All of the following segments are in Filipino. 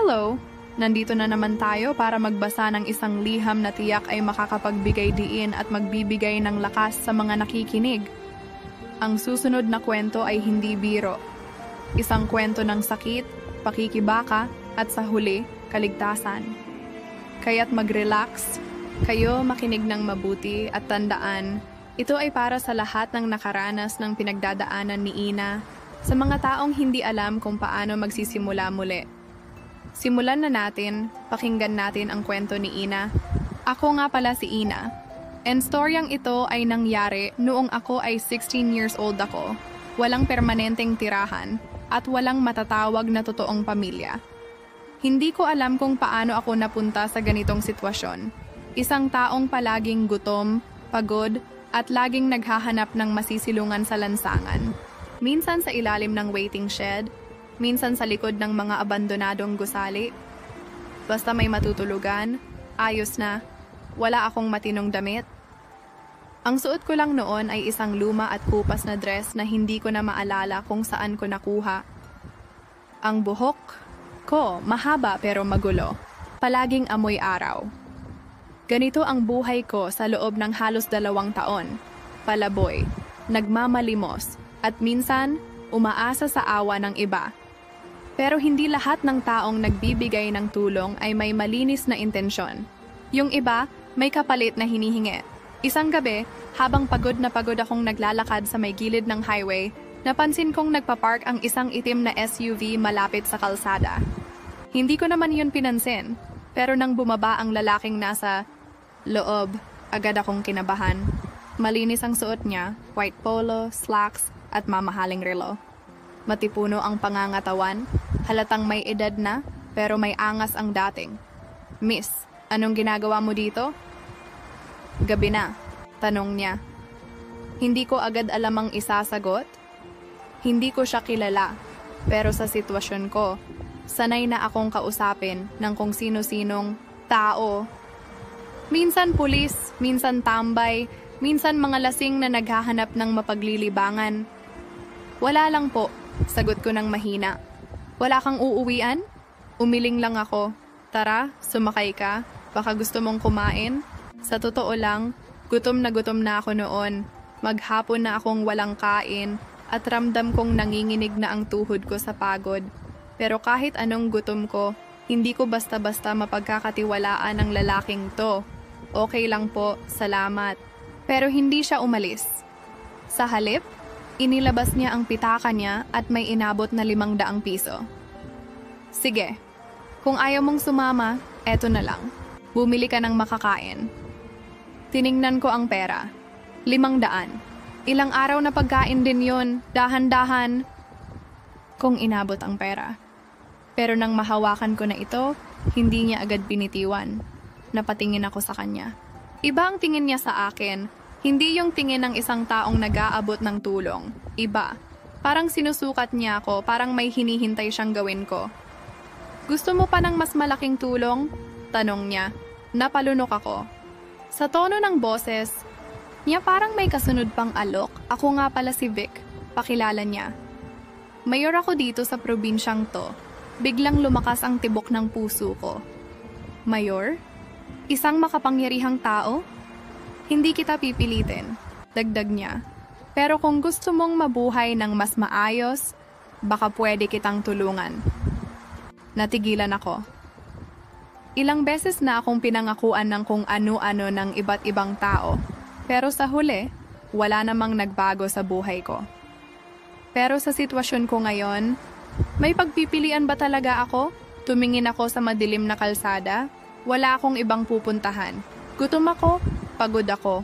Hello! Nandito na naman tayo para magbasa ng isang liham na tiyak ay makakapagbigay diin at magbibigay ng lakas sa mga nakikinig. Ang susunod na kwento ay hindi biro. Isang kwento ng sakit, pakikibaka, at sa huli, kaligtasan. Kaya't mag-relax, kayo makinig ng mabuti at tandaan, ito ay para sa lahat ng nakaranas ng pinagdadaanan ni Ina, sa mga taong hindi alam kung paano magsisimula muli. Simulan na natin, pakinggan natin ang kwento ni Ina. Ako nga pala si Ina. And storyang ito ay nangyari noong ako ay 16 years old ako, walang permanenteng tirahan, at walang matatawag na totoong pamilya. Hindi ko alam kung paano ako napunta sa ganitong sitwasyon. Isang taong palaging gutom, pagod, at laging naghahanap ng masisilungan sa lansangan. Minsan sa ilalim ng waiting shed, minsan sa likod ng mga abandonadong gusali. Basta may matutulugan, ayos na, wala akong matinong damit. Ang suot ko lang noon ay isang luma at kupas na dress na hindi ko na maalala kung saan ko nakuha. Ang buhok ko, mahaba pero magulo, palaging amoy araw. Ganito ang buhay ko sa loob ng halos 2 taon. Palaboy, nagmamalimos, at minsan, umaasa sa awa ng iba. Pero hindi lahat ng taong nagbibigay ng tulong ay may malinis na intensyon. Yung iba, may kapalit na hinihingi. Isang gabi, habang pagod na pagod akong naglalakad sa may gilid ng highway, napansin kong nagpapark ang isang itim na SUV malapit sa kalsada. Hindi ko naman yun pinansin, pero nang bumaba ang lalaking nasa loob, agad akong kinabahan. Malinis ang suot niya, white polo, slacks, at mamahaling relo. Matipuno ang pangangatawan, halatang may edad na, pero may angas ang dating. Miss, anong ginagawa mo dito? Gabi na, tanong niya. Hindi ko agad alam ang isasagot. Hindi ko siya kilala, pero sa sitwasyon ko, sanay na akong kausapin ng kung sino-sinong tao. Minsan pulis, minsan tambay, minsan mga lasing na naghahanap ng mapaglilibangan. Wala lang po, sagot ko ng mahina. Wala kang uuwian? Umiling lang ako. Tara, sumakay ka. Baka gusto mong kumain? Sa totoo lang, gutom na ako noon. Maghapon na akong walang kain at ramdam kong nanginginig na ang tuhod ko sa pagod. Pero kahit anong gutom ko, hindi ko basta-basta mapagkakatiwalaan ng lalaking to. Okay lang po, salamat. Pero hindi siya umalis. Sa halip, inilabas niya ang pitaka niya at may inabot na 500 piso. Sige, kung ayaw mong sumama, eto na lang. Bumili ka ng makakain. Tiningnan ko ang pera. 500. Ilang araw na pagkain din yun, dahan-dahan. Kung inabot ang pera. Pero nang mahawakan ko na ito, hindi niya agad binitiwan. Napatingin ako sa kanya. Iba ang tingin niya sa akin. Hindi yung tingin ng isang taong nag-aabot ng tulong. Iba. Parang sinusukat niya ako, parang may hinihintay siyang gawin ko. Gusto mo pa ng mas malaking tulong? Tanong niya. Napalunok ako. Sa tono ng boses, niya parang may kasunod pang alok. Ako nga pala si Vic. Pakilala niya. Mayor ako dito sa probinsyang to. Biglang lumakas ang tibok ng puso ko. Mayor? Isang makapangyarihang tao? Hindi kita pipilitin, dagdag niya. Pero kung gusto mong mabuhay ng mas maayos, baka pwede kitang tulungan. Natigilan ako. Ilang beses na akong pinangakuan ng kung ano-ano ng iba't ibang tao, pero sa huli, wala namang nagbago sa buhay ko. Pero sa sitwasyon ko ngayon, may pagpipilian ba talaga ako? Tumingin ako sa madilim na kalsada, wala akong ibang pupuntahan. Gutom ako, pagod ako.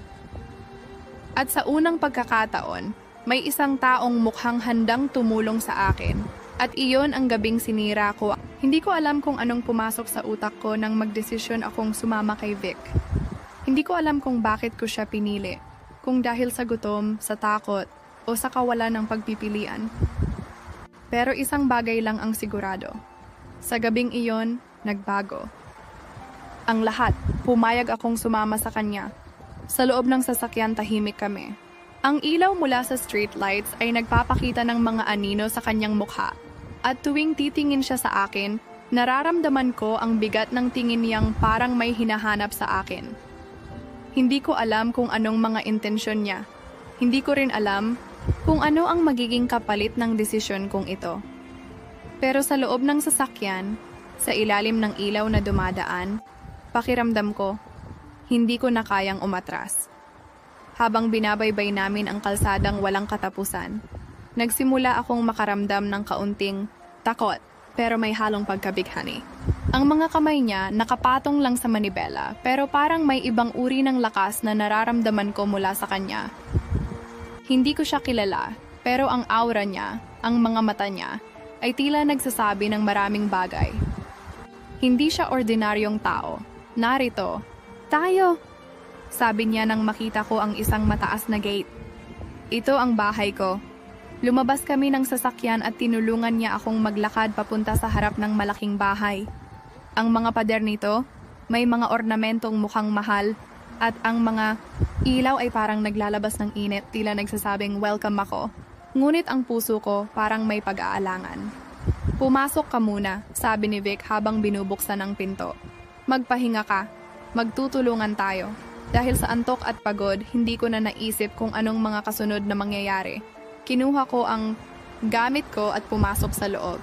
At sa unang pagkakataon, may isang taong mukhang handang tumulong sa akin. At iyon ang gabing sinira ko. Hindi ko alam kung anong pumasok sa utak ko nang magdesisyon akong sumama kay Vic. Hindi ko alam kung bakit ko siya pinili. Kung dahil sa gutom, sa takot, o sa kawalan ng pagpipilian. Pero isang bagay lang ang sigurado. Sa gabing iyon, nagbago. Ang lahat, pumayag akong sumama sa kanya. Sa loob ng sasakyan tahimik kami. Ang ilaw mula sa street lights ay nagpapakita ng mga anino sa kanyang mukha. At tuwing titingin siya sa akin, Nararamdaman ko ang bigat ng tingin niyang parang may hinahanap sa akin. Hindi ko alam kung anong mga intensyon niya. Hindi ko rin alam kung ano ang magiging kapalit ng desisyon kong ito. Pero sa loob ng sasakyan, sa ilalim ng ilaw na dumadaan, pakiramdam ko, hindi ko na kayang umatras. Habang binabaybay namin ang kalsadang walang katapusan, nagsimula akong makaramdam ng kaunting takot pero may halong pagkabighani. Ang mga kamay niya nakapatong lang sa manibela pero parang may ibang uri ng lakas na nararamdaman ko mula sa kanya. Hindi ko siya kilala pero ang aura niya, ang mga mata niya, ay tila nagsasabi ng maraming bagay. Hindi siya ordinaryong tao. Narito, tayo! Sabi niya nang makita ko ang isang mataas na gate. Ito ang bahay ko. Lumabas kami ng sasakyan at tinulungan niya akong maglakad papunta sa harap ng malaking bahay. Ang mga pader nito, may mga ornamentong mukhang mahal at ang mga ilaw ay parang naglalabas ng init tila nagsasabing welcome ako. Ngunit ang puso ko parang may pag-aalangan. Pumasok ka muna, sabi ni Vic habang binubuksan ang pinto. Magpahinga ka, magtutulungan tayo. Dahil sa antok at pagod, hindi ko na naisip kung anong mga kasunod na mangyayari. Kinuha ko ang gamit ko at pumasok sa loob.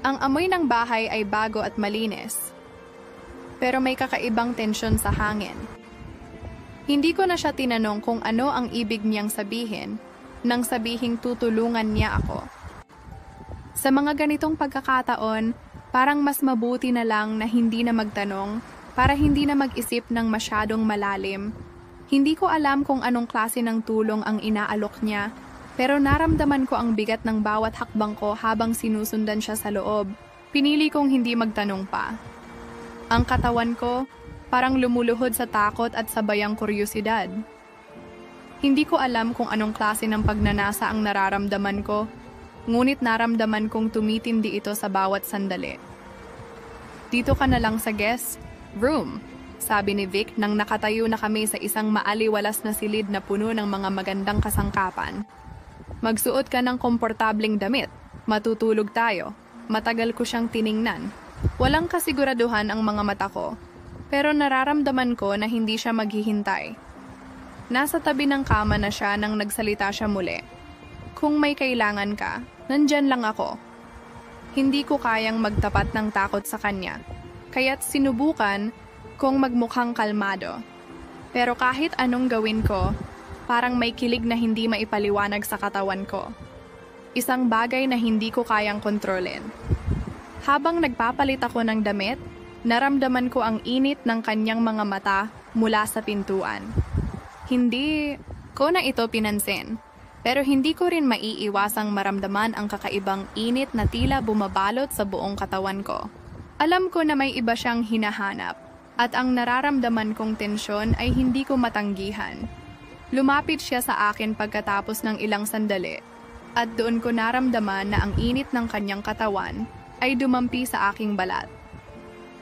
Ang amoy ng bahay ay bago at malinis. Pero may kakaibang tensyon sa hangin. Hindi ko na siya tinanong kung ano ang ibig niyang sabihin nang sabihing tutulungan niya ako. Sa mga ganitong pagkakataon, parang mas mabuti na lang na hindi na magtanong para hindi na mag-isip ng masyadong malalim. Hindi ko alam kung anong klase ng tulong ang inaalok niya, pero naramdaman ko ang bigat ng bawat hakbang ko habang sinusundan siya sa loob. Pinili kong hindi magtanong pa. Ang katawan ko parang lumuluhod sa takot at sabayang kuryosidad. Hindi ko alam kung anong klase ng pagnanasa ang nararamdaman ko, ngunit naramdaman kong tumitindi ito sa bawat sandali. Dito ka na lang sa guest room, sabi ni Vic nang nakatayo na kami sa isang maaliwalas na silid na puno ng mga magandang kasangkapan. Magsuot ka ng komportableng damit, matutulog tayo. Matagal ko siyang tiningnan. Walang kasiguraduhan ang mga mata ko, pero nararamdaman ko na hindi siya maghihintay. Nasa tabi ng kama na siya nang nagsalita siya muli. Kung may kailangan ka, nandyan lang ako. Hindi ko kayang magtapat ng takot sa kanya, kaya't sinubukan kong magmukhang kalmado. Pero kahit anong gawin ko, parang may kilig na hindi maipaliwanag sa katawan ko. Isang bagay na hindi ko kayang kontrolin. Habang nagpapalit ako ng damit, naramdaman ko ang init ng kanyang mga mata mula sa pintuan. Hindi ko na ito pinansin, pero hindi ko rin maiiwasang maramdaman ang kakaibang init na tila bumabalot sa buong katawan ko. Alam ko na may iba siyang hinahanap, at ang nararamdaman kong tensyon ay hindi ko matanggihan. Lumapit siya sa akin pagkatapos ng ilang sandali, at doon ko naramdaman na ang init ng kanyang katawan ay dumampi sa aking balat.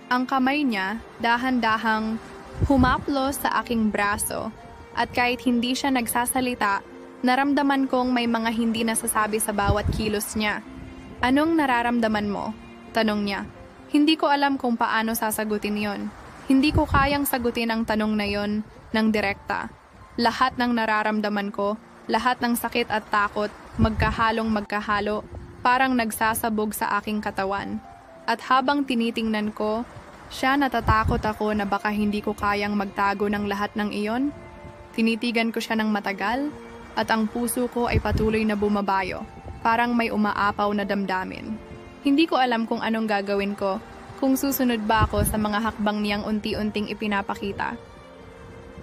Ang kamay niya dahan-dahang humaplos sa aking braso, at kahit hindi siya nagsasalita, naramdaman kong may mga hindi nasasabi sa bawat kilos niya. Anong nararamdaman mo? Tanong niya. Hindi ko alam kung paano sasagutin yon. Hindi ko kayang sagutin ang tanong na yon ng direkta. Lahat ng nararamdaman ko, lahat ng sakit at takot, magkahalo, parang nagsasabog sa aking katawan. At habang tinitingnan ko, siya natatakot ako na baka hindi ko kayang magtago ng lahat ng iyon. Tinitigan ko siya ng matagal, at ang puso ko ay patuloy na bumabayo, parang may umaapaw na damdamin. Hindi ko alam kung anong gagawin ko, kung susunod ba ako sa mga hakbang niyang unti-unting ipinapakita.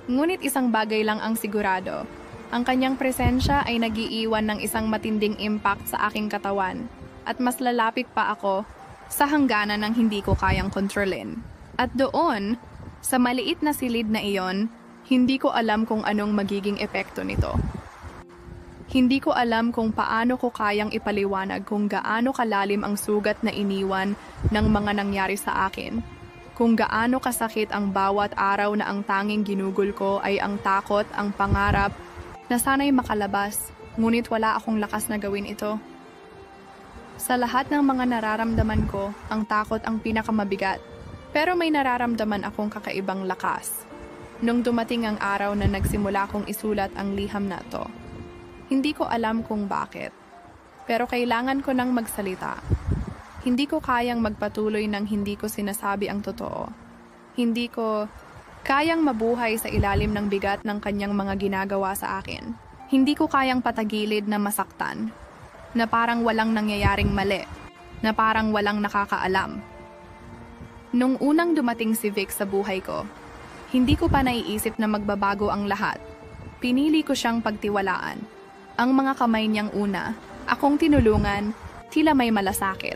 Ngunit isang bagay lang ang sigurado. Ang kanyang presensya ay nagiiwan ng isang matinding impact sa aking katawan, at mas lalapit pa ako sa hangganan ng hindi ko kayang kontrolin. At doon, sa maliit na silid na iyon, hindi ko alam kung anong magiging epekto nito. Hindi ko alam kung paano ko kayang ipaliwanag kung gaano kalalim ang sugat na iniwan ng mga nangyari sa akin. Kung gaano kasakit ang bawat araw na ang tanging ginugol ko ay ang takot, ang pangarap, na sana'y makalabas, ngunit wala akong lakas na gawin ito. Sa lahat ng mga nararamdaman ko, ang takot ang pinakamabigat. Pero may nararamdaman akong kakaibang lakas. Nung dumating ang araw na nagsimula kong isulat ang liham na to. Hindi ko alam kung bakit. Pero kailangan ko nang magsalita. Hindi ko kayang magpatuloy nang hindi ko sinasabi ang totoo. Hindi ko kayang mabuhay sa ilalim ng bigat ng kanyang mga ginagawa sa akin. Hindi ko kayang patagilid na masaktan. Na parang walang nangyayaring mali. Na parang walang nakakaalam. Nung unang dumating si Vic sa buhay ko, hindi ko pa naiisip na magbabago ang lahat. Pinili ko siyang pagtiwalaan. Ang mga kamay niyang una, akong tinulungan, tila may malasakit.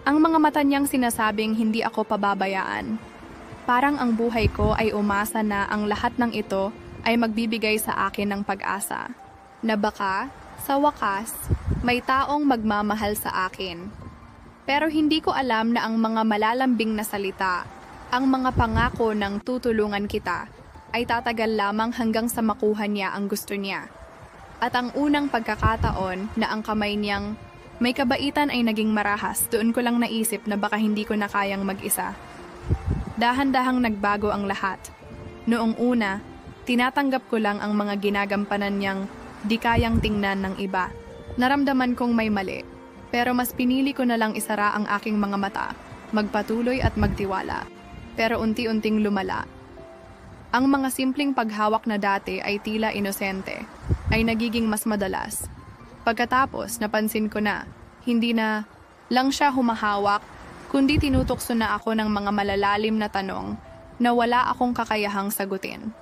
Ang mga mata niyang sinasabing hindi ako pababayaan. Parang ang buhay ko ay umasa na ang lahat ng ito ay magbibigay sa akin ng pag-asa. Na baka, sa wakas, may taong magmamahal sa akin. Pero hindi ko alam na ang mga malalambing na salita, ang mga pangako ng tutulungan kita, ay tatagal lamang hanggang sa makuha niya ang gusto niya. At ang unang pagkakataon na ang kamay niyang may kabaitan ay naging marahas, doon ko lang naisip na baka hindi ko na kayang mag-isa. Dahan-dahang nagbago ang lahat. Noong una, tinatanggap ko lang ang mga ginagampanan niyang di kayang tingnan ng iba. Naramdaman kong may mali. Pero mas pinili ko na lang isara ang aking mga mata, magpatuloy at magtiwala. Pero unti-unting lumala. Ang mga simpleng paghawak na dati ay tila inosente, ay nagiging mas madalas. Pagkatapos, napansin ko na, hindi na lang siya humahawak, kundi tinutokso na ako ng mga malalalim na tanong na wala akong kakayahang sagutin.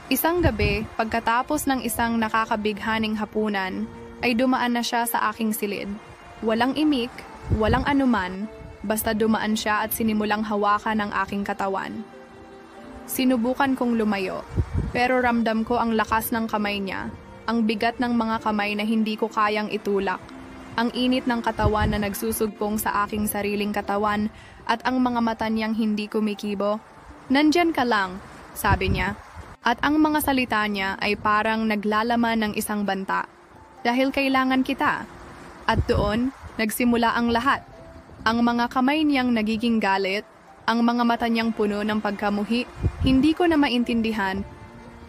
Isang gabi, pagkatapos ng isang nakakabighaning hapunan, ay dumaan na siya sa aking silid. Walang imik, walang anuman, basta dumaan siya at sinimulang hawakan ang aking katawan. Sinubukan kong lumayo, pero ramdam ko ang lakas ng kamay niya, ang bigat ng mga kamay na hindi ko kayang itulak, ang init ng katawan na nagsusugpong sa aking sariling katawan at ang mga mata niyang hindi kumikibo. "Nandyan ka lang," sabi niya, at ang mga salita niya ay parang naglalaman ng isang banta. "Dahil kailangan kita." At doon, nagsimula ang lahat. Ang mga kamay niyang nagiging galit, ang mga mata niyang puno ng pagkamuhi, hindi ko na maintindihan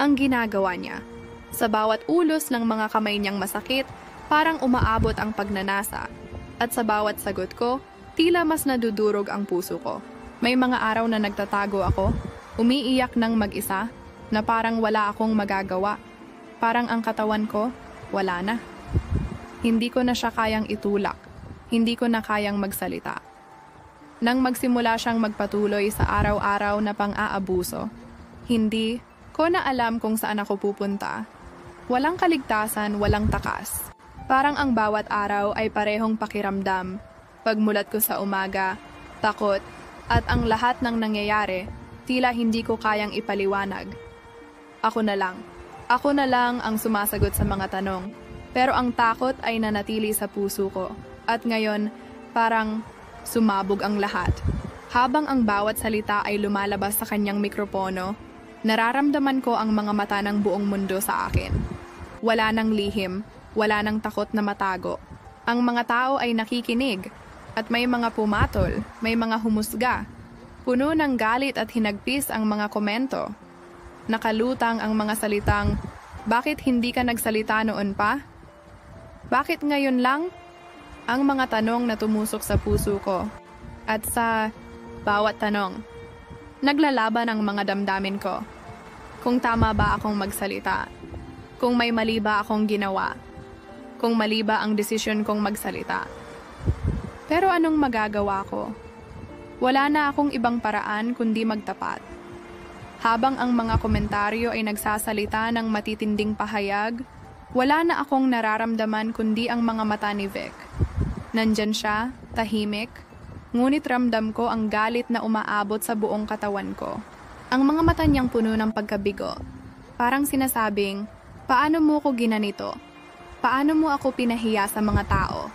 ang ginagawa niya. Sa bawat ulos ng mga kamay niyang masakit, parang umaabot ang pagnanasa. At sa bawat sagot ko, tila mas nadudurog ang puso ko. May mga araw na nagtatago ako, umiiyak ng mag-isa, na parang wala akong magagawa. Parang ang katawan ko, wala na. Hindi ko na siya kayang itulak. Hindi ko na kayang magsalita. Nang magsimula siyang magpatuloy sa araw-araw na pang-aabuso, hindi ko na alam kung saan ako pupunta. Walang kaligtasan, walang takas. Parang ang bawat araw ay parehong pakiramdam. Pagmulat ko sa umaga, takot, at ang lahat ng nangyayari, tila hindi ko kayang ipaliwanag. Ako na lang. Ako na lang ang sumasagot sa mga tanong. Pero ang takot ay nanatili sa puso ko. At ngayon, parang sumabog ang lahat. Habang ang bawat salita ay lumalabas sa kanyang mikropono, nararamdaman ko ang mga mata ng buong mundo sa akin. Wala nang lihim, wala nang takot na matago. Ang mga tao ay nakikinig, at may mga pumatol, may mga humusga. Puno ng galit at hinagpis ang mga komento. Nakalutang ang mga salitang, "Bakit hindi ka nagsalita noon pa? Bakit ngayon lang?" Ang mga tanong na tumusok sa puso ko. At sa bawat tanong, naglalaban ang mga damdamin ko. Kung tama ba akong magsalita? Kung may mali ba akong ginawa? Kung mali ba ang desisyon kong magsalita? Pero anong magagawa ko? Wala na akong ibang paraan kundi magtapat. Habang ang mga komentaryo ay nagsasalita ng matitinding pahayag, wala na akong nararamdaman kundi ang mga mata ni Vic. Nandyan siya, tahimik, ngunit ramdam ko ang galit na umaabot sa buong katawan ko. Ang mga mata niyang puno ng pagkabigo. Parang sinasabing, "Paano mo ko ginanito? Paano mo ako pinahiya sa mga tao?"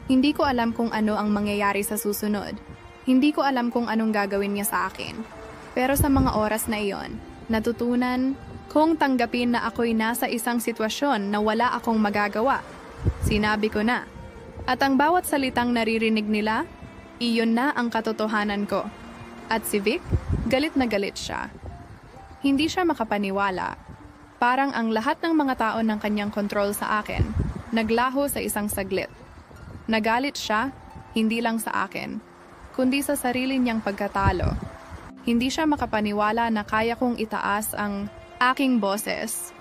Hindi ko alam kung ano ang mangyayari sa susunod. Hindi ko alam kung anong gagawin niya sa akin. Pero sa mga oras na iyon, natutunan kong tanggapin na ako'y nasa isang sitwasyon na wala akong magagawa. Sinabi ko na, At ang bawat salitang naririnig nila, iyon na ang katotohanan ko. At si Vic, galit na galit siya. Hindi siya makapaniwala. Parang ang lahat ng mga tao ng kanyang kontrol sa akin, naglaho sa isang saglit. Nagalit siya, hindi lang sa akin, kundi sa sarili niyang pagkatalo. Hindi siya makapaniwala na kaya kong itaas ang aking boses.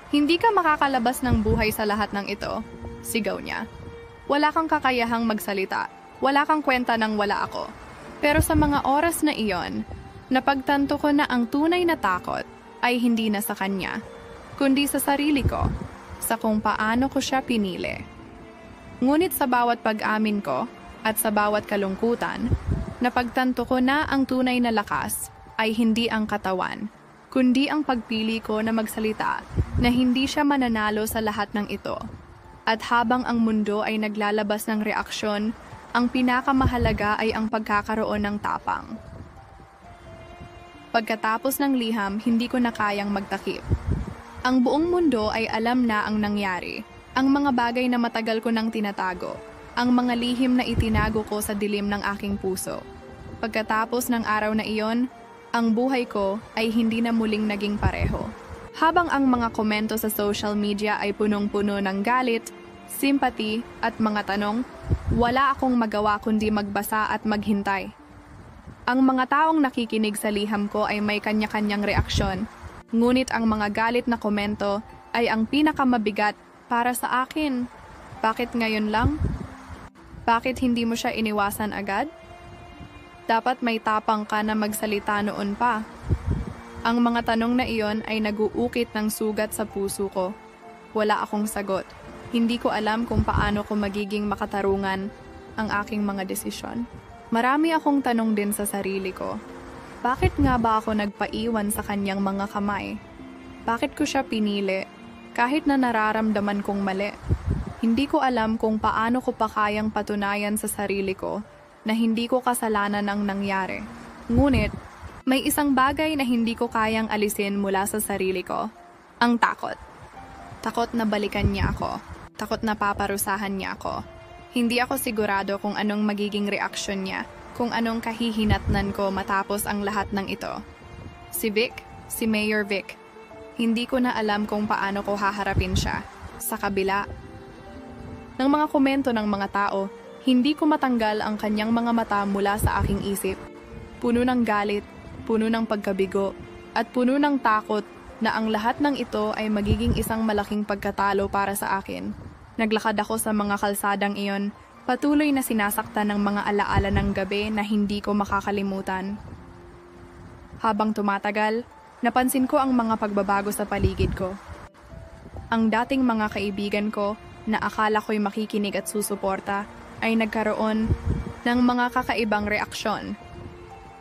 Hindi ka makakalabas ng buhay sa lahat ng ito, sigaw niya. Wala kang kakayahang magsalita, wala kang kwenta ng wala ako. Pero sa mga oras na iyon, napagtanto ko na ang tunay na takot ay hindi na sa kanya, kundi sa sarili ko, sa kung paano ko siya pinili. Ngunit sa bawat pag-amin ko at sa bawat kalungkutan, napagtanto ko na ang tunay na lakas ay hindi ang katawan, kundi ang pagpili ko na magsalita na hindi siya mananalo sa lahat ng ito. At habang ang mundo ay naglalabas ng reaksyon, ang pinakamahalaga ay ang pagkakaroon ng tapang. Pagkatapos ng liham, hindi ko na kayang magtakip. Ang buong mundo ay alam na ang nangyari, ang mga bagay na matagal ko nang tinatago, ang mga lihim na itinago ko sa dilim ng aking puso. Pagkatapos ng araw na iyon, ang buhay ko ay hindi na muling naging pareho. Habang ang mga komento sa social media ay punong-puno ng galit, sympathy at mga tanong, wala akong magawa kundi magbasa at maghintay. Ang mga taong nakikinig sa liham ko ay may kanya-kanyang reaksyon, ngunit ang mga galit na komento ay ang pinakamabigat para sa akin. Bakit ngayon lang? Bakit hindi mo siya iniwasan agad? Dapat may tapang ka na magsalita noon pa. Ang mga tanong na iyon ay naguukit ng sugat sa puso ko. Wala akong sagot. Hindi ko alam kung paano ko magiging makatarungan ang aking mga desisyon. Marami akong tanong din sa sarili ko. Bakit nga ba ako nagpaiwan sa kanyang mga kamay? Bakit ko siya pinili kahit na nararamdaman kong mali? Hindi ko alam kung paano ko pa kayang patunayan sa sarili ko na hindi ko kasalanan ang nangyari. Ngunit, may isang bagay na hindi ko kayang alisin mula sa sarili ko. Ang takot. Takot na balikan niya ako. Takot na paparusahan niya ako. Hindi ako sigurado kung anong magiging reaksyon niya, kung anong kahihinatnan ko matapos ang lahat ng ito. Si Vic, si Mayor Vic. Hindi ko na alam kung paano ko haharapin siya. Sa kabila ng mga komento ng mga tao, hindi ko matanggal ang kanyang mga mata mula sa aking isip. Puno ng galit, puno ng pagkabigo, at puno ng takot na ang lahat ng ito ay magiging isang malaking pagkatalo para sa akin. Naglakad ako sa mga kalsadang iyon, patuloy na sinasaktan ng mga alaala ng gabi na hindi ko makakalimutan. Habang tumatagal, napansin ko ang mga pagbabago sa paligid ko. Ang dating mga kaibigan ko na akala ko'y makikinig at susuporta ay nagkaroon ng mga kakaibang reaksyon.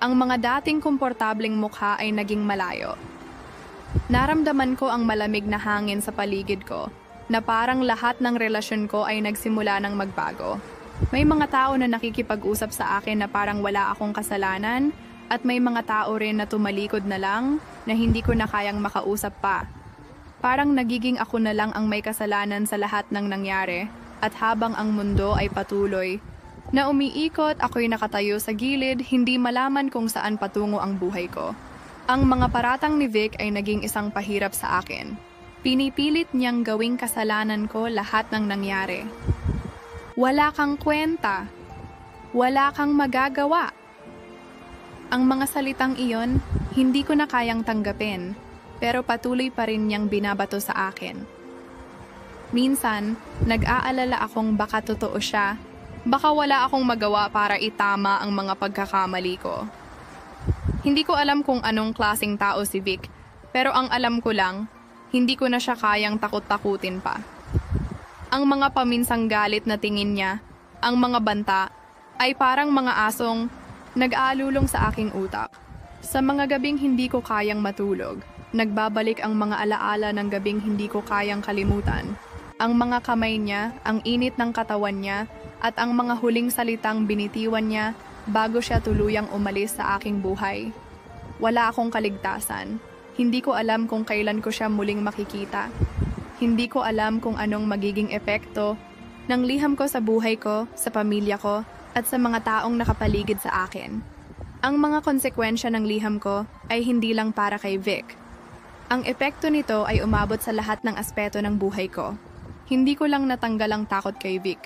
Ang mga dating komportableng mukha ay naging malayo. Naramdaman ko ang malamig na hangin sa paligid ko, na parang lahat ng relasyon ko ay nagsimula ng magbago. May mga tao na nakikipag-usap sa akin na parang wala akong kasalanan, at may mga tao rin na tumalikod na lang na hindi ko na kayang makausap pa. Parang nagiging ako na lang ang may kasalanan sa lahat ng nangyari, at habang ang mundo ay patuloy na umiikot, ako'y nakatayo sa gilid, hindi malaman kung saan patungo ang buhay ko. Ang mga paratang ni Vic ay naging isang pahirap sa akin. Pinipilit niyang gawing kasalanan ko lahat ng nangyari. Wala kang kwenta. Wala kang magagawa. Ang mga salitang iyon, hindi ko na kayang tanggapin, pero patuloy pa rin niyang binabato sa akin. Minsan, nag-aalala akong baka totoo siya. Baka wala akong magawa para itama ang mga pagkakamali ko. Hindi ko alam kung anong klaseng tao si Vic, pero ang alam ko lang, hindi ko na siya kayang takot-takutin pa. Ang mga paminsang galit na tingin niya, ang mga banta, ay parang mga asong nag-aalulong sa aking utak. Sa mga gabing hindi ko kayang matulog, nagbabalik ang mga alaala ng gabing hindi ko kayang kalimutan. Ang mga kamay niya, ang init ng katawan niya, at ang mga huling salitang binitiwan niya bago siya tuluyang umalis sa aking buhay. Wala akong kaligtasan. Hindi ko alam kung kailan ko siya muling makikita. Hindi ko alam kung anong magiging epekto ng liham ko sa buhay ko, sa pamilya ko, at sa mga taong nakapaligid sa akin. Ang mga konsekwensya ng liham ko ay hindi lang para kay Vic. Ang epekto nito ay umabot sa lahat ng aspeto ng buhay ko. Hindi ko lang natanggal ang takot kay Vic,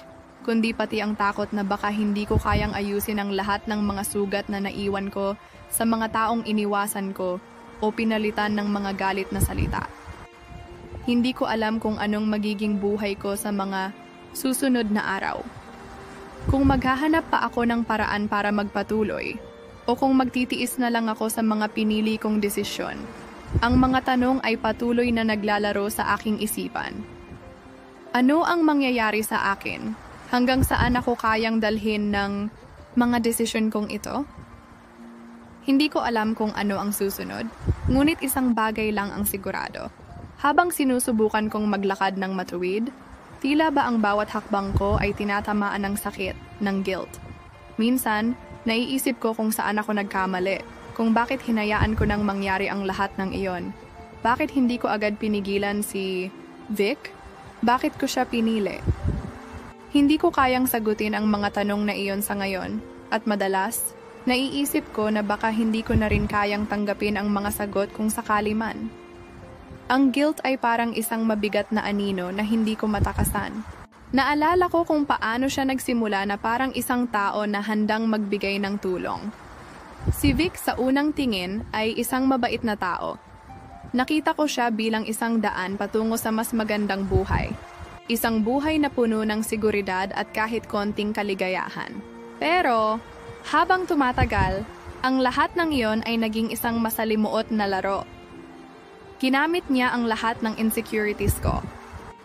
kundi pati ang takot na baka hindi ko kayang ayusin ang lahat ng mga sugat na naiwan ko sa mga taong iniwasan ko o pinalitan ng mga galit na salita. Hindi ko alam kung anong magiging buhay ko sa mga susunod na araw. Kung maghahanap pa ako ng paraan para magpatuloy, o kung magtitiis na lang ako sa mga pinili kong desisyon, ang mga tanong ay patuloy na naglalaro sa aking isipan. Ano ang mangyayari sa akin? Hanggang saan ako kayang dalhin ng mga desisyon kong ito? Hindi ko alam kung ano ang susunod, ngunit isang bagay lang ang sigurado. Habang sinusubukan kong maglakad ng matuwid, tila ba ang bawat hakbang ko ay tinatamaan ng sakit, ng guilt. Minsan, naiisip ko kung saan ako nagkamali, kung bakit hinayaan ko nang mangyari ang lahat ng iyon. Bakit hindi ko agad pinigilan si Vic? Bakit ko siya pinili? Hindi ko kayang sagutin ang mga tanong na iyon sa ngayon, at madalas, naiisip ko na baka hindi ko na rin kayang tanggapin ang mga sagot kung sakali man. Ang guilt ay parang isang mabigat na anino na hindi ko matakasan. Naalala ko kung paano siya nagsimula na parang isang tao na handang magbigay ng tulong. Si Vic sa unang tingin ay isang mabait na tao. Nakita ko siya bilang isang daan patungo sa mas magandang buhay. Isang buhay na puno ng seguridad at kahit konting kaligayahan. Pero, habang tumatagal, ang lahat ng iyon ay naging isang masalimuot na laro. Ginamit niya ang lahat ng insecurities ko,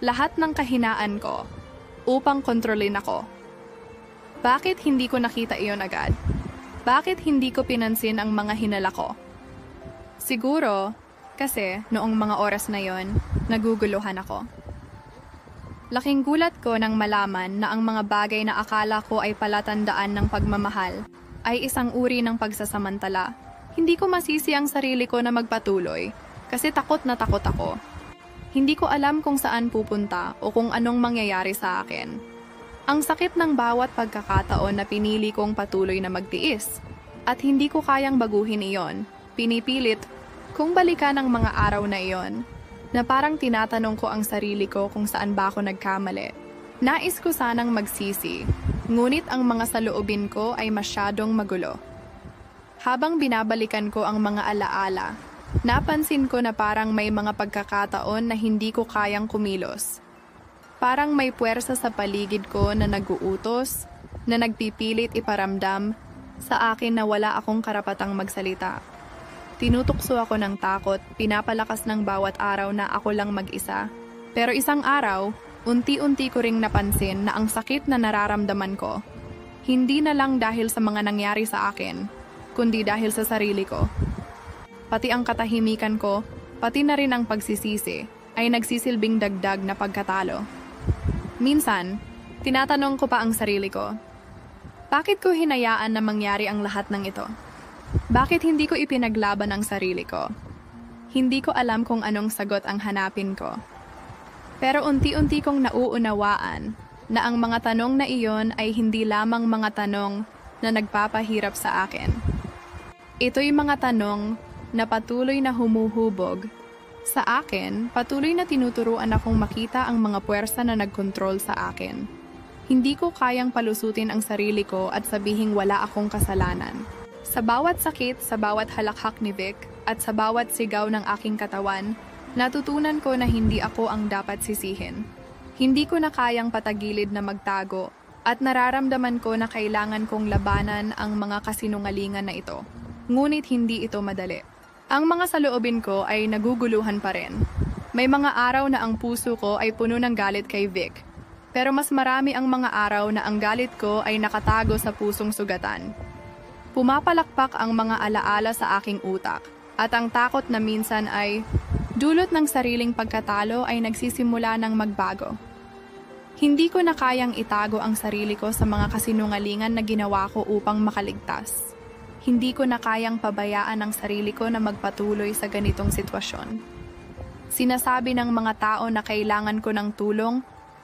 lahat ng kahinaan ko, upang kontrolin ako. Bakit hindi ko nakita iyon agad? Bakit hindi ko pinansin ang mga hinala ko? Siguro, kasi noong mga oras na yon, naguguluhan ako. Laking gulat ko nang malaman na ang mga bagay na akala ko ay palatandaan ng pagmamahal ay isang uri ng pagsasamantala. Hindi ko masisi ang sarili ko na magpatuloy kasi takot na takot ako. Hindi ko alam kung saan pupunta o kung anong mangyayari sa akin. Ang sakit ng bawat pagkakataon na pinili kong patuloy na magtiis. At hindi ko kayang baguhin iyon. Pinipilit kung balikan ang mga araw na iyon, na parang tinatanong ko ang sarili ko kung saan ba ako nagkamali. Nais ko sanang magsisi, ngunit ang mga saloobin ko ay masyadong magulo. Habang binabalikan ko ang mga alaala, napansin ko na parang may mga pagkakataon na hindi ko kayang kumilos. Parang may puwersa sa paligid ko na nag-uutos, na nagpipilit iparamdam sa akin na wala akong karapatang magsalita. Tinutukso ako ng takot, pinapalakas ng bawat araw na ako lang mag-isa. Pero isang araw, unti-unti ko ring napansin na ang sakit na nararamdaman ko, hindi na lang dahil sa mga nangyari sa akin, kundi dahil sa sarili ko. Pati ang katahimikan ko, pati na rin ang pagsisisi, ay nagsisilbing dagdag na pagkatalo. Minsan, tinatanong ko pa ang sarili ko, bakit ko hinayaan na mangyari ang lahat ng ito? Bakit hindi ko ipinaglaban ang sarili ko? Hindi ko alam kung anong sagot ang hanapin ko. Pero unti-unti kong nauunawaan na ang mga tanong na iyon ay hindi lamang mga tanong na nagpapahirap sa akin. Ito'y mga tanong na patuloy na humuhubog. Sa akin, patuloy na tinuturuan akong makita ang mga puwersa na nagkontrol sa akin. Hindi ko kayang palusutin ang sarili ko at sabihing wala akong kasalanan. Sa bawat sakit, sa bawat halakhak ni Vic, at sa bawat sigaw ng aking katawan, natutunan ko na hindi ako ang dapat sisihin. Hindi ko na kayang patagilid na magtago, at nararamdaman ko na kailangan kong labanan ang mga kasinungalingan na ito. Ngunit hindi ito madali. Ang mga saloobin ko ay naguguluhan pa rin. May mga araw na ang puso ko ay puno ng galit kay Vic, pero mas marami ang mga araw na ang galit ko ay nakatago sa pusong sugatan. Pumapalakpak ang mga alaala sa aking utak, at ang takot na minsan ay dulot ng sariling pagkatalo ay nagsisimula ng magbago. Hindi ko na kayang itago ang sarili ko sa mga kasinungalingan na ginawa ko upang makaligtas. Hindi ko na kayang pabayaan ang sarili ko na magpatuloy sa ganitong sitwasyon. Sinasabi ng mga tao na kailangan ko ng tulong,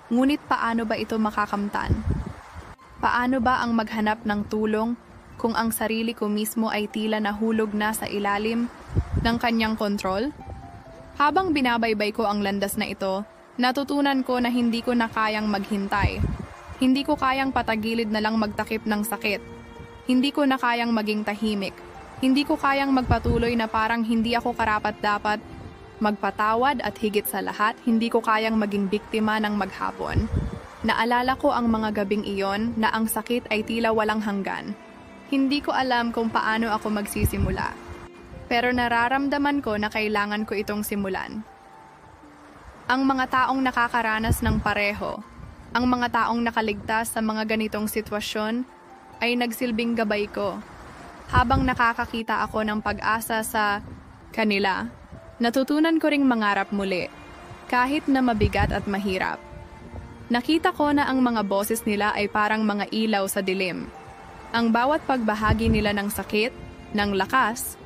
Ngunit paano ba ito makakamtan? Paano ba ang maghanap ng tulong kung ang sarili ko mismo ay tila nahulog na sa ilalim ng kanyang kontrol? Habang binabaybay ko ang landas na ito, natutunan ko na hindi ko na kayang maghintay. Hindi ko kayang patagilid na lang magtakip ng sakit. Hindi ko na kayang maging tahimik. Hindi ko kayang magpatuloy na parang hindi ako karapat-dapat magpatawad at higit sa lahat, hindi ko kayang maging biktima ng maghapon. Naalala ko ang mga gabing iyon na ang sakit ay tila walang hanggan. Hindi ko alam kung paano ako magsisimula. Pero nararamdaman ko na kailangan ko itong simulan. Ang mga taong nakakaranas ng pareho, ang mga taong nakaligtas sa mga ganitong sitwasyon ay nagsilbing gabay ko. Habang nakakakita ako ng pag-asa sa kanila, natutunan ko ring mangarap muli, kahit na mabigat at mahirap. Nakita ko na ang mga boses nila ay parang mga ilaw sa dilim. Ang bawat pagbahagi nila ng sakit, ng lakas,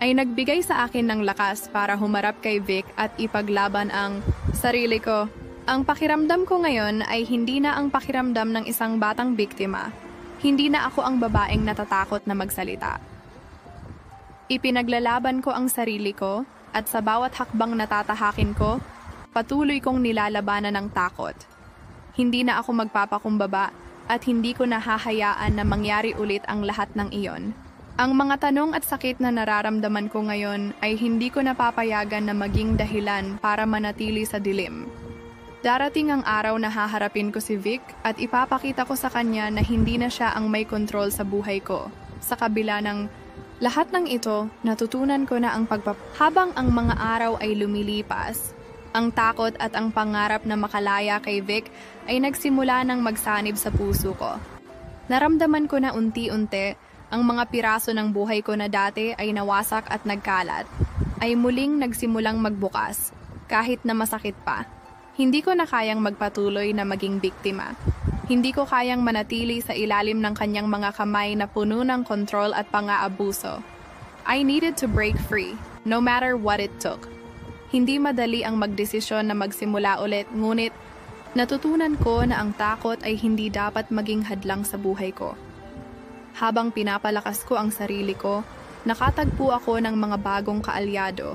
ay nagbigay sa akin ng lakas para humarap kay Vic at ipaglaban ang sarili ko. Ang pakiramdam ko ngayon ay hindi na ang pakiramdam ng isang batang biktima. Hindi na ako ang babaeng natatakot na magsalita. Ipinaglalaban ko ang sarili ko at sa bawat hakbang natatahakin ko, patuloy kong nilalabanan ng takot. Hindi na ako magpapakumbaba at hindi ko nahahayaan na mangyari ulit ang lahat ng iyon. Ang mga tanong at sakit na nararamdaman ko ngayon ay hindi ko napapayagan na maging dahilan para manatili sa dilim. Darating ang araw na haharapin ko si Vic at ipapakita ko sa kanya na hindi na siya ang may kontrol sa buhay ko. Sa kabila ng lahat ng ito, natutunan ko na habang ang mga araw ay lumilipas, ang takot at ang pangarap na makalaya kay Vic ay nagsimula ng magsanib sa puso ko. Naramdaman ko na unti-unti ang mga piraso ng buhay ko na dati ay nawasak at nagkalat, ay muling nagsimulang magbukas, kahit na masakit pa. Hindi ko na kayang magpatuloy na maging biktima. Hindi ko kayang manatili sa ilalim ng kanyang mga kamay na puno ng kontrol at pang-aabuso. I needed to break free, no matter what it took. Hindi madali ang magdesisyon na magsimula ulit, ngunit natutunan ko na ang takot ay hindi dapat maging hadlang sa buhay ko. Habang pinapalakas ko ang sarili ko, nakatagpo ako ng mga bagong kaalyado,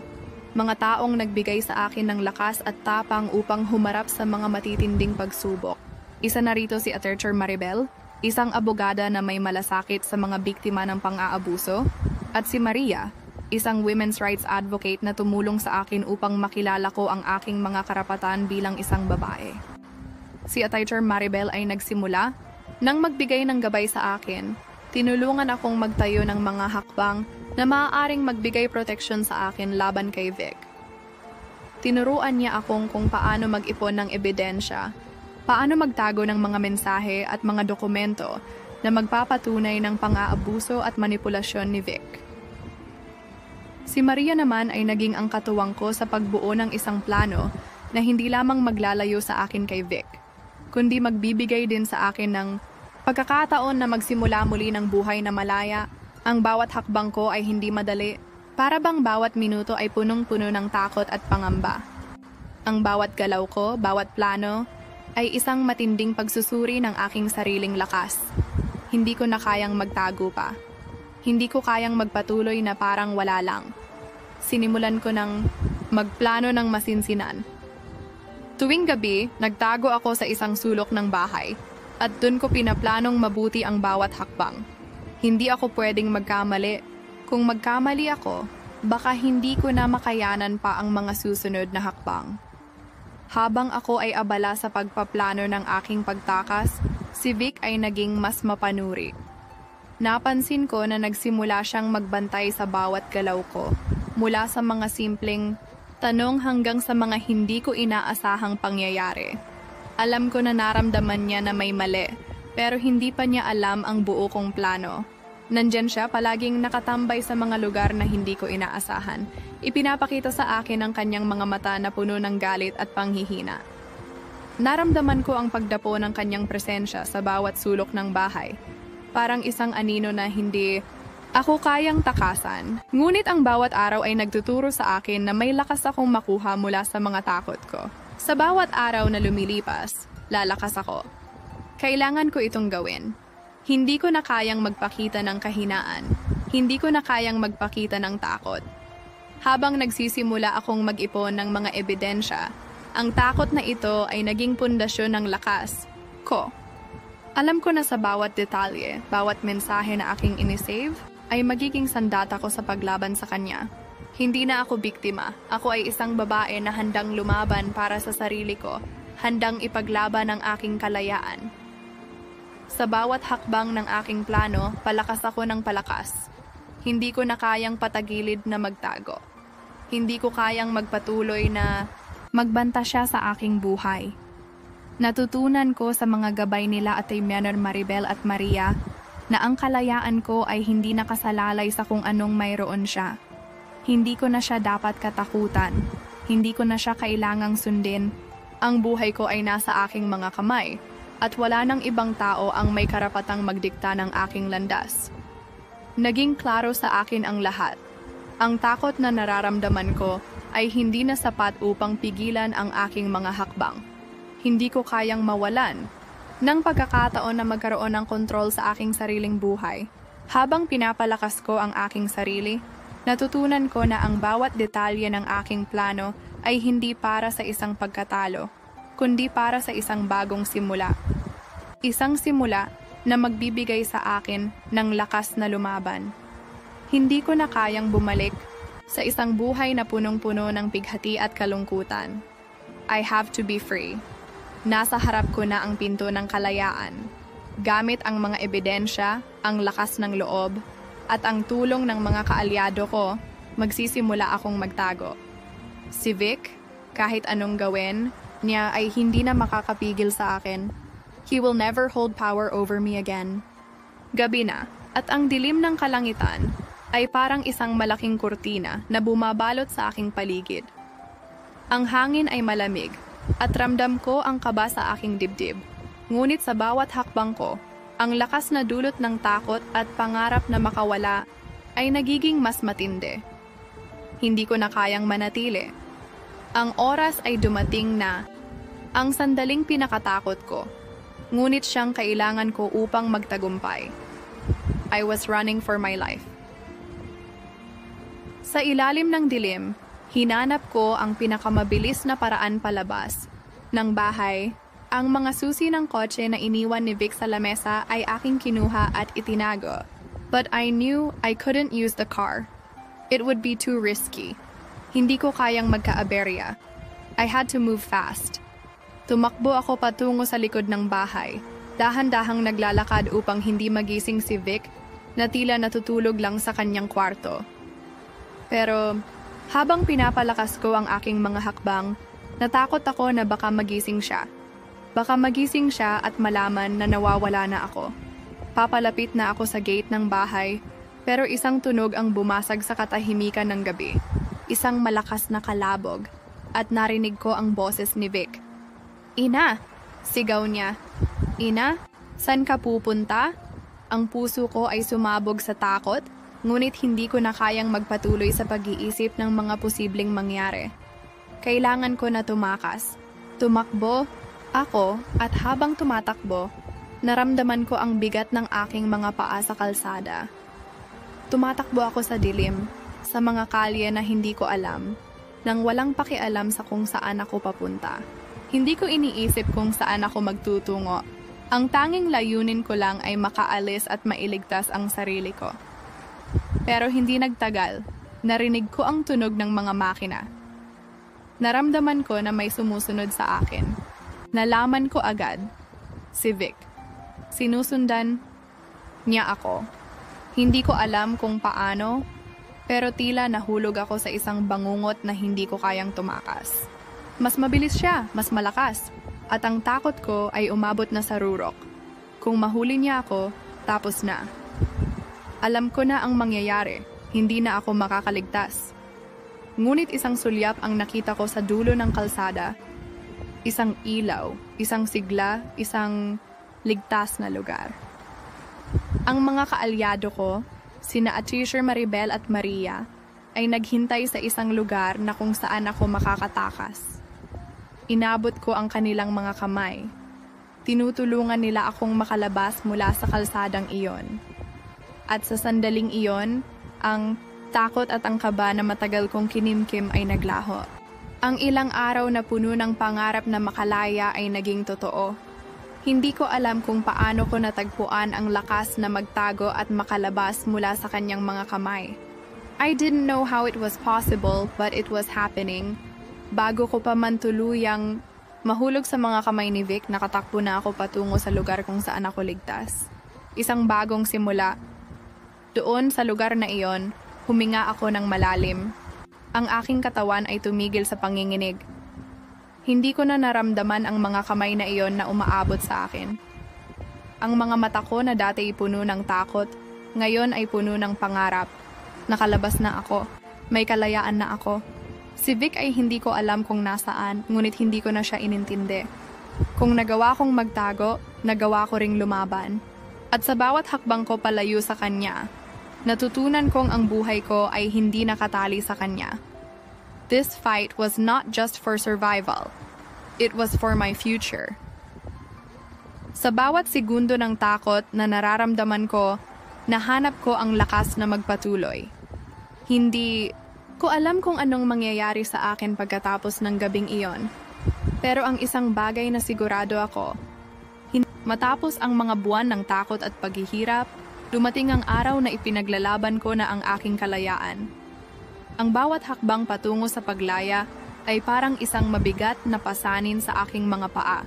mga taong nagbigay sa akin ng lakas at tapang upang humarap sa mga matitinding pagsubok. Isa na rito si Attorney Maribel, isang abogada na may malasakit sa mga biktima ng pang-aabuso, at si Maria, isang women's rights advocate na tumulong sa akin upang makilala ko ang aking mga karapatan bilang isang babae. Si Attorney Maribel ay nagsimula nang magbigay ng gabay sa akin. Tinulungan akong magtayo ng mga hakbang na maaaring magbigay proteksyon sa akin laban kay Vic. Tinuruan niya akong kung paano mag-ipon ng ebidensya, paano magtago ng mga mensahe at mga dokumento na magpapatunay ng pang-aabuso at manipulasyon ni Vic. Si Maria naman ay naging ang katuwang ko sa pagbuo ng isang plano na hindi lamang maglalayo sa akin kay Vic, kundi magbibigay din sa akin ng pagkakataon na magsimula muli ng buhay na malaya. Ang bawat hakbang ko ay hindi madali, para bang bawat minuto ay punong-puno ng takot at pangamba. Ang bawat galaw ko, bawat plano, ay isang matinding pagsusuri ng aking sariling lakas. Hindi ko na kayang magtago pa. Hindi ko kayang magpatuloy na parang wala lang. Sinimulan ko ng magplano ng masinsinan. Tuwing gabi, nagtago ako sa isang sulok ng bahay. At dun ko pinaplanong mabuti ang bawat hakbang. Hindi ako pwedeng magkamali. Kung magkamali ako, baka hindi ko na makayanan pa ang mga susunod na hakbang. Habang ako ay abala sa pagpaplano ng aking pagtakas, si Vic ay naging mas mapanuri. Napansin ko na nagsimula siyang magbantay sa bawat galaw ko, mula sa mga simpleng tanong hanggang sa mga hindi ko inaasahang pangyayari. Alam ko na naramdaman niya na may mali, pero hindi pa niya alam ang buo kong plano. Nandyan siya palaging nakatambay sa mga lugar na hindi ko inaasahan. Ipinapakita sa akin ang kanyang mga mata na puno ng galit at panghihina. Naramdaman ko ang pagdapo ng kanyang presensya sa bawat sulok ng bahay. Parang isang anino na hindi ako kayang takasan. Ngunit ang bawat araw ay nagtuturo sa akin na may lakas akong makuha mula sa mga takot ko. Sa bawat araw na lumilipas, lalakas ako. Kailangan ko itong gawin. Hindi ko na kayang magpakita ng kahinaan. Hindi ko na kayang magpakita ng takot. Habang nagsisimula akong mag-ipon ng mga ebidensya, ang takot na ito ay naging pundasyon ng lakas ko. Alam ko na sa bawat detalye, bawat mensahe na aking inisave, ay magiging sandata ko sa paglaban sa kanya. Hindi na ako biktima. Ako ay isang babae na handang lumaban para sa sarili ko, handang ipaglaban ang aking kalayaan. Sa bawat hakbang ng aking plano, palakas ako ng palakas. Hindi ko na kayang patagilid na magtago. Hindi ko kayang magpatuloy na magbanta siya sa aking buhay. Natutunan ko sa mga gabay nila at Mianer Maribel at Maria na ang kalayaan ko ay hindi nakasalalay sa kung anong mayroon siya. Hindi ko na siya dapat katakutan. Hindi ko na siya kailangang sundin. Ang buhay ko ay nasa aking mga kamay at wala nang ibang tao ang may karapatang magdikta ng aking landas. Naging klaro sa akin ang lahat. Ang takot na nararamdaman ko ay hindi na sapat upang pigilan ang aking mga hakbang. Hindi ko kayang mawalan ng pagkakataon na magkaroon ng kontrol sa aking sariling buhay. Habang pinapalakas ko ang aking sarili, natutunan ko na ang bawat detalye ng aking plano ay hindi para sa isang pagkatalo, kundi para sa isang bagong simula. Isang simula na magbibigay sa akin ng lakas na lumaban. Hindi ko na kayang bumalik sa isang buhay na punong-puno ng bighati at kalungkutan. I have to be free. Nasa harap ko na ang pinto ng kalayaan. Gamit ang mga ebidensya, ang lakas ng loob, at ang tulong ng mga kaalyado ko, magsisimula akong magtago. Si Vic, kahit anong gawin niya ay hindi na makakapigil sa akin. He will never hold power over me again. Gabi na, at ang dilim ng kalangitan ay parang isang malaking kurtina na bumabalot sa aking paligid. Ang hangin ay malamig, at ramdam ko ang kaba sa aking dibdib. Ngunit sa bawat hakbang ko, ang lakas na dulot ng takot at pangarap na makawala ay nagiging mas matindi. Hindi ko na kayang manatili. Ang oras ay dumating na ang sandaling pinakatakot ko, ngunit siyang kailangan ko upang magtagumpay. I was running for my life. Sa ilalim ng dilim, hinanap ko ang pinakamabilis na paraan palabas ng bahay. Ang mga susi ng kotse na iniwan ni Vic sa lamesa ay aking kinuha at itinago. But I knew I couldn't use the car. It would be too risky. Hindi ko kayang magka-aberya. I had to move fast. Tumakbo ako patungo sa likod ng bahay. Dahan-dahang naglalakad upang hindi magising si Vic na tila natutulog lang sa kanyang kwarto. Pero habang pinapalakas ko ang aking mga hakbang, natakot ako na baka magising siya. Baka magising siya at malaman na nawawala na ako. Papalapit na ako sa gate ng bahay, pero isang tunog ang bumasag sa katahimikan ng gabi. Isang malakas na kalabog, at narinig ko ang boses ni Vic. "Ina!" sigaw niya. "Ina, saan ka pupunta?" Ang puso ko ay sumabog sa takot, ngunit hindi ko na kayang magpatuloy sa pag-iisip ng mga posibleng mangyari. Kailangan ko na tumakas. Tumakbo ako, at habang tumatakbo, naramdaman ko ang bigat ng aking mga paa sa kalsada. Tumatakbo ako sa dilim, sa mga kalye na hindi ko alam, nang walang pakialam sa kung saan ako papunta. Hindi ko iniisip kung saan ako magtutungo. Ang tanging layunin ko lang ay makaalis at mailigtas ang sarili ko. Pero hindi nagtagal, narinig ko ang tunog ng mga makina. Naramdaman ko na may sumusunod sa akin. Nalaman ko agad, si Vic. Sinusundan niya ako. Hindi ko alam kung paano, pero tila nahulog ako sa isang bangungot na hindi ko kayang tumakas. Mas mabilis siya, mas malakas, at ang takot ko ay umabot na sa rurok. Kung mahuli niya ako, tapos na. Alam ko na ang mangyayari, hindi na ako makakaligtas. Ngunit isang sulyap ang nakita ko sa dulo ng kalsada. Isang ilaw, isang sigla, isang ligtas na lugar. Ang mga kaalyado ko, sina Teacher Maribel at Maria, ay naghintay sa isang lugar na kung saan ako makakatakas. Inabot ko ang kanilang mga kamay, tinutulungan nila akong makalabas mula sa kalsadang iyon. At sa sandaling iyon, ang takot at ang kaba na matagal kong kinimkim ay naglaho. Ang ilang araw na puno ng pangarap na makalaya ay naging totoo. Hindi ko alam kung paano ko natagpuan ang lakas na magtago at makalabas mula sa kanyang mga kamay. I didn't know how it was possible, but it was happening. Bago ko pa man tuluyang mahulog sa mga kamay ni Vic, nakatakbo na ako patungo sa lugar kung saan ako ligtas. Isang bagong simula. Doon sa lugar na iyon, huminga ako ng malalim. Ang aking katawan ay tumigil sa panginginig. Hindi ko na naramdaman ang mga kamay na iyon na umaabot sa akin. Ang mga mata ko na dati puno ng takot, ngayon ay puno ng pangarap. Nakalabas na ako. May kalayaan na ako. Si Vic ay hindi ko alam kung nasaan, ngunit hindi ko na siya inintindi. Kung nagawa kong magtago, nagawa ko ring lumaban. At sa bawat hakbang ko palayo sa kanya, natutunan kong ang buhay ko ay hindi nakatali sa kanya. This fight was not just for survival. It was for my future. Sa bawat segundo ng takot na nararamdaman ko, nahanap ko ang lakas na magpatuloy. Hindi ko alam kung anong mangyayari sa akin pagkatapos ng gabing iyon. Pero ang isang bagay na sigurado ako, matapos ang mga buwan ng takot at paghihirap, dumating ang araw na ipinaglalaban ko na ang aking kalayaan. Ang bawat hakbang patungo sa paglaya ay parang isang mabigat na pasanin sa aking mga paa.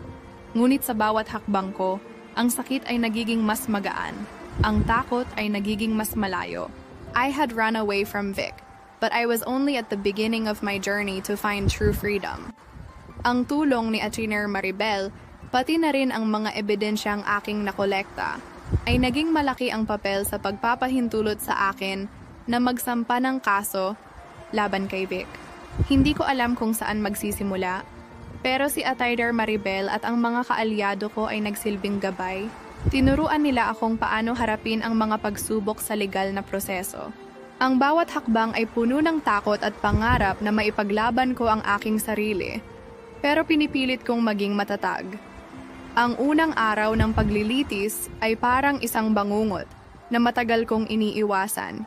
Ngunit sa bawat hakbang ko, ang sakit ay nagiging mas magaan. Ang takot ay nagiging mas malayo. I had run away from Vic, but I was only at the beginning of my journey to find true freedom. Ang tulong ni Attorney Maribel, pati na rin ang mga ebidensyang aking nakolekta, ay naging malaki ang papel sa pagpapahintulot sa akin na magsampa ng kaso laban kay Vic. Hindi ko alam kung saan magsisimula, pero si Attorney Maribel at ang mga kaalyado ko ay nagsilbing gabay. Tinuruan nila akong paano harapin ang mga pagsubok sa legal na proseso. Ang bawat hakbang ay puno ng takot at pangarap na maipaglaban ko ang aking sarili, pero pinipilit kong maging matatag. Ang unang araw ng paglilitis ay parang isang bangungot na matagal kong iniiwasan.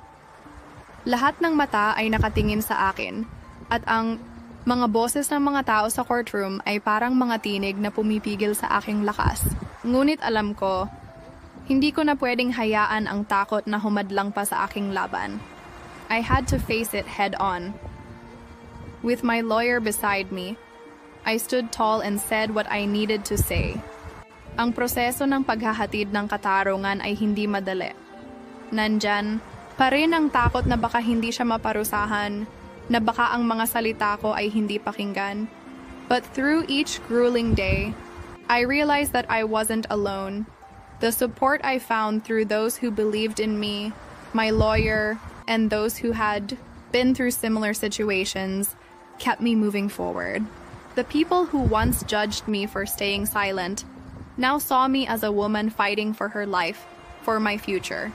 Lahat ng mata ay nakatingin sa akin, at ang mga boses ng mga tao sa courtroom ay parang mga tinig na pumipigil sa aking lakas. Ngunit alam ko, hindi ko na pwedeng hayaan ang takot na humadlang pa sa aking laban. I had to face it head on. With my lawyer beside me, I stood tall and said what I needed to say. Ang proseso ng paghahatid ng katarungan ay hindi madali. Nandyan pa rin ang takot na baka hindi siya maparusahan, na baka ang mga salita ko ay hindi pakinggan. But through each grueling day, I realized that I wasn't alone. The support I found through those who believed in me, my lawyer, and those who had been through similar situations, kept me moving forward. The people who once judged me for staying silent now saw me as a woman fighting for her life, for my future.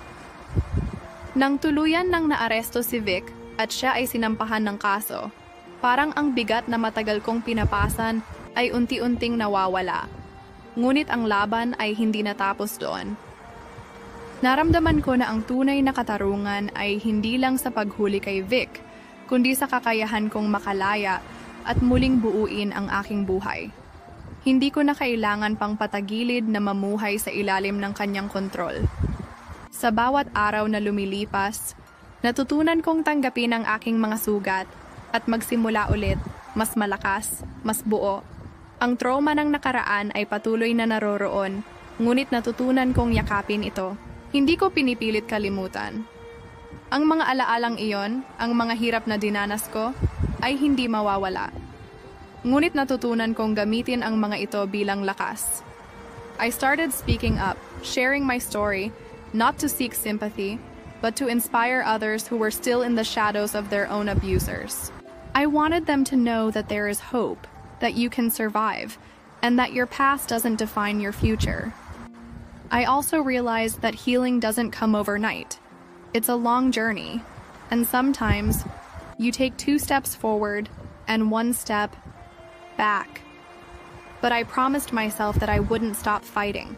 Nang tuluyan nang naaresto si Vic at siya ay sinampahan ng kaso, parang ang bigat na matagal kong pinapasan ay unti-unting nawawala. Ngunit ang laban ay hindi natapos doon. Naramdaman ko na ang tunay na katarungan ay hindi lang sa paghuli kay Vic, kundi sa kakayahan kong makalaya at muling buuin ang aking buhay. Hindi ko na kailangan pang patagilid na mamuhay sa ilalim ng kanyang kontrol. Sa bawat araw na lumilipas, natutunan kong tanggapin ang aking mga sugat at magsimula ulit, mas malakas, mas buo. Ang trauma ng nakaraan ay patuloy na naroroon, ngunit natutunan kong yakapin ito. Hindi ko pinipilit kalimutan. Ang mga alaalang iyon, ang mga hirap na dinanas ko, ay hindi mawawala. Ngunit natutunan kong gamitin ang mga ito bilang lakas. I started speaking up, sharing my story, not to seek sympathy, but to inspire others who were still in the shadows of their own abusers. I wanted them to know that there is hope, that you can survive, and that your past doesn't define your future. I also realized that healing doesn't come overnight. It's a long journey, and sometimes you take 2 steps forward and 1 step back. but I promised myself that I wouldn't stop fighting.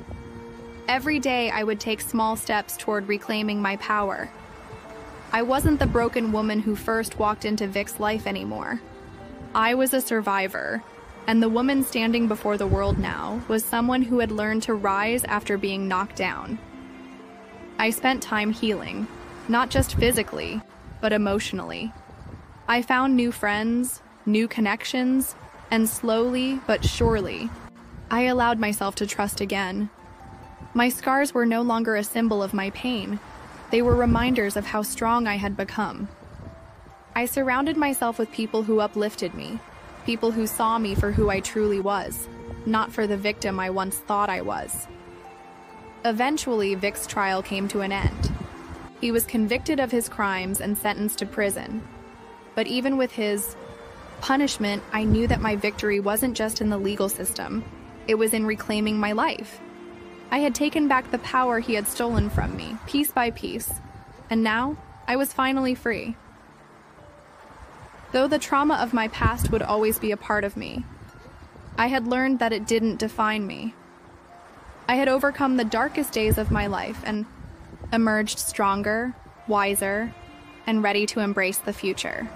Every day I would take small steps toward reclaiming my power. I wasn't the broken woman who first walked into Vic's life anymore. I was a survivor, and the woman standing before the world now was someone who had learned to rise after being knocked down. I spent time healing, not just physically, but emotionally. I found new friends, new connections, and slowly but surely, I allowed myself to trust again. My scars were no longer a symbol of my pain. They were reminders of how strong I had become. I surrounded myself with people who uplifted me, people who saw me for who I truly was, not for the victim I once thought I was. Eventually, Vic's trial came to an end. He was convicted of his crimes and sentenced to prison. But even with his punishment, I knew that my victory wasn't just in the legal system. It was in reclaiming my life. I had taken back the power he had stolen from me, piece by piece, and now I was finally free. Though the trauma of my past would always be a part of me, I had learned that it didn't define me. I had overcome the darkest days of my life and emerged stronger, wiser, and ready to embrace the future.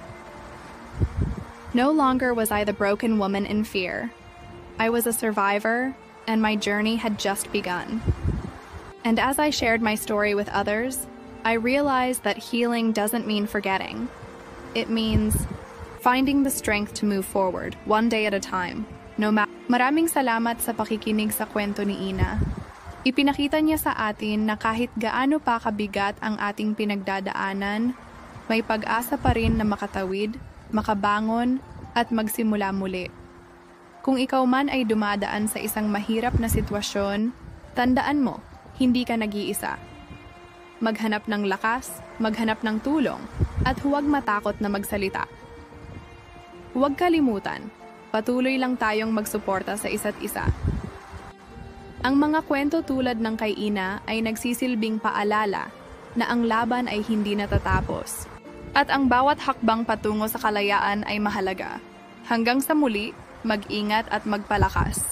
No longer was I the broken woman in fear. I was a survivor, and my journey had just begun. And as I shared my story with others, I realized that healing doesn't mean forgetting. It means finding the strength to move forward, one day at a time. Maraming salamat sa pakikinig sa kwento ni Ina. Ipinakita niya sa atin na kahit gaano pa kabigat ang ating pinagdadaanan, may pag-asa pa rin na makatawid, makabangon, at magsimula muli. Kung ikaw man ay dumadaan sa isang mahirap na sitwasyon, tandaan mo, hindi ka nag-iisa. Maghanap ng lakas, maghanap ng tulong, at huwag matakot na magsalita. Huwag kalimutan, patuloy lang tayong magsuporta sa isa't isa. Ang mga kwento tulad ng kay Ina ay nagsisilbing paalala na ang laban ay hindi natatapos. At ang bawat hakbang patungo sa kalayaan ay mahalaga. Hanggang sa muli, mag-ingat at magpalakas.